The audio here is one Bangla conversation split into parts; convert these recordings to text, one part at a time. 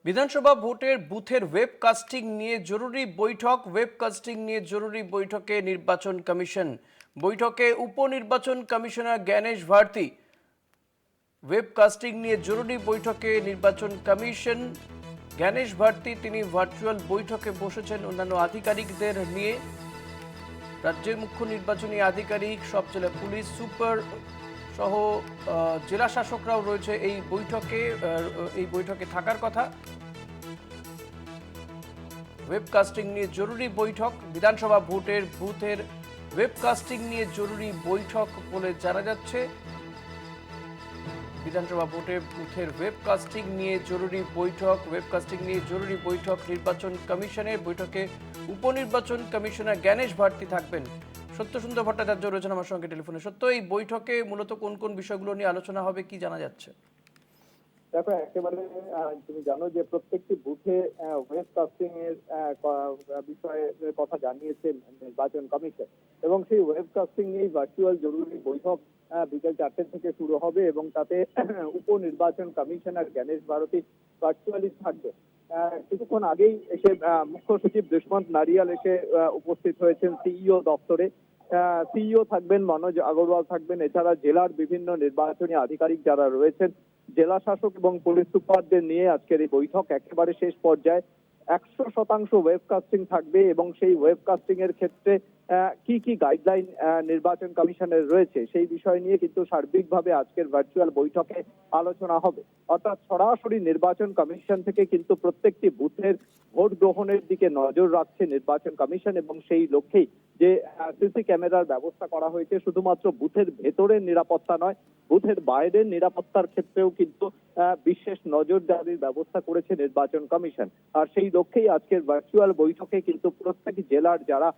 বিধানসভা ভোটের বুথের ওয়েবকাস্টিং নিয়ে জরুরি বৈঠক। ওয়েবকাস্টিং নিয়ে জরুরি বৈঠকে নির্বাচন কমিশন। বৈঠকে উপনির্বাচন কমিশনার জ্ঞানেশ ভারতী। ওয়েবকাস্টিং নিয়ে জরুরি বৈঠকে নির্বাচন কমিশন জ্ঞানেশ ভারতী তিনি ভার্চুয়াল বৈঠকে বসেছেন অন্যান্য আধিকারিকদের নিয়ে। রাজ্যের মুখ্য নির্বাচনী আধিকারিক, সব জেলা পুলিশ সুপার সহ জেলা শাসকরাও রয়েছে এই বৈঠকে থাকার কথা। ওয়েবকাস্টিং নিয়ে জরুরি বৈঠক, বিধানসভা ভোটের বুথের ওয়েবকাস্টিং নিয়ে জরুরি বৈঠক বলে জানা যাচ্ছে। বিধানসভা ভোটের বুথের ওয়েবকাস্টিং নিয়ে জরুরি বৈঠক নির্বাচন কমিশনের। বৈঠকে উপনির্বাচন কমিশনার জ্ঞানেশ ভারতী থাকবেন। সত্যসুন্দর ভট্টাচার্য রয়েছেন আমার সঙ্গে টেলিফোনে। সত্য, এই বৈঠকে মূলত কোন কোন বিষয়গুলো নিয়ে আলোচনা হবে, কি জানা যাচ্ছে? দেখো, একেবারে তুমি জানো যে প্রত্যেকটি বুথে ওয়েবকাস্টিং এর বিষয়ে কথা জানিয়েছে নির্বাচন কমিশন, এবং সেই ওয়েবকাস্টিং নিয়ে ভার্চুয়াল জরুরি বৈঠক বিকেল 4টে থেকে শুরু হবে, এবং তাতে উপনির্বাচন কমিশনার জ্ঞানেশ ভারতী ভার্চুয়ালি থাকবে। কিছুক্ষণ আগেই এসে মুখ্য সচিব দুষ্মন্ত নারিয়াল এসে উপস্থিত হয়েছেন সিইও দপ্তরে। সিইও থাকবেন, মনোজ আগরওয়াল থাকবেন, এছাড়া জেলার বিভিন্ন নির্বাচনী আধিকারিক যারা রয়েছেন, জেলা শাসক এবং পুলিশ সুপারদের নিয়ে আজকের এই বৈঠক একেবারে শেষ পর্যায়ে। 100% ওয়েবকাস্টিং থাকবে, এবং সেই ওয়েবকাস্টিং এর ক্ষেত্রে কি কি গাইডলাইন নির্বাচন কমিশনের রয়েছে সেই বিষয় নিয়ে কিন্তু সার্বিকভাবে আজকের ভার্চুয়াল বৈঠকে আলোচনা হবে। অর্থাৎ সরাসরি নির্বাচন কমিশন থেকে কিন্তু প্রত্যেকটি বুথের ভোট গ্রহণের দিকে নজর রাখছে নির্বাচন কমিশন, এবং সেই লক্ষ্যেই যে সিসি ক্যামেরার ব্যবস্থা করা হয়েছে, শুধুমাত্র বুথের ভেতরের নিরাপত্তা নয়, বুথের বাইরের নিরাপত্তার ক্ষেত্রেও কিন্তু বিশেষ নজরদারির ব্যবস্থা করেছে নির্বাচন কমিশন। আর সেই লক্ষ্যেই আজকের ভার্চুয়াল বৈঠকে কিন্তু প্রত্যেক জেলার যারা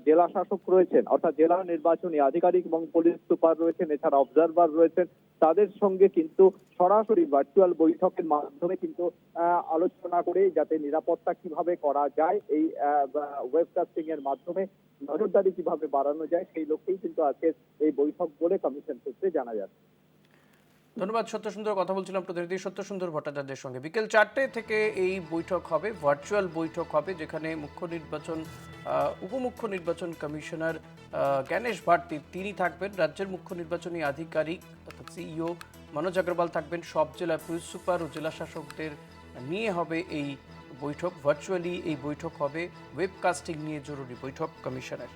জেলা শাসক রয়েছেন, অর্থাৎ জেলা নির্বাচনী আধিকারিক এবং পুলিশ সুপার রয়েছেন, এছাড়া অবজারভার রয়েছেন, তাদের সঙ্গে কিন্তু সরাসরি ভার্চুয়াল বৈঠকের মাধ্যমে কিন্তু আলোচনা করে যাতে নিরাপত্তা কিভাবে করা যায়, এই ওয়েবকাস্টিং এর মাধ্যমে নজরদারি কিভাবে বাড়ানো যায়, সেই লক্ষ্যেই কিন্তু আজকের এই বৈঠক বলে কমিশন সূত্রে জানা যাচ্ছে। ধন্যবাদ সত্যসুন্দর। কথা বলছিলাম প্রতিনিধি সত্যসুন্দর ভট্টাচার্যের সঙ্গে। বিকেল 4টে থেকে এই বৈঠক হবে, ভার্চুয়াল বৈঠক হবে, যেখানে উপমুখ্য নির্বাচন কমিশনার জ্ঞানেশ ভারতী তিনি থাকবেন, রাজ্যের মুখ্য নির্বাচনী আধিকারিক অর্থাৎ সিইও মনোজ আগরওয়াল থাকবেন, সব জেলা পুলিশ সুপার ও জেলা শাসকদের নিয়ে হবে এই বৈঠক। ভার্চুয়ালি এই বৈঠক হবে, ওয়েবকাস্টিং নিয়ে জরুরি বৈঠক কমিশনের।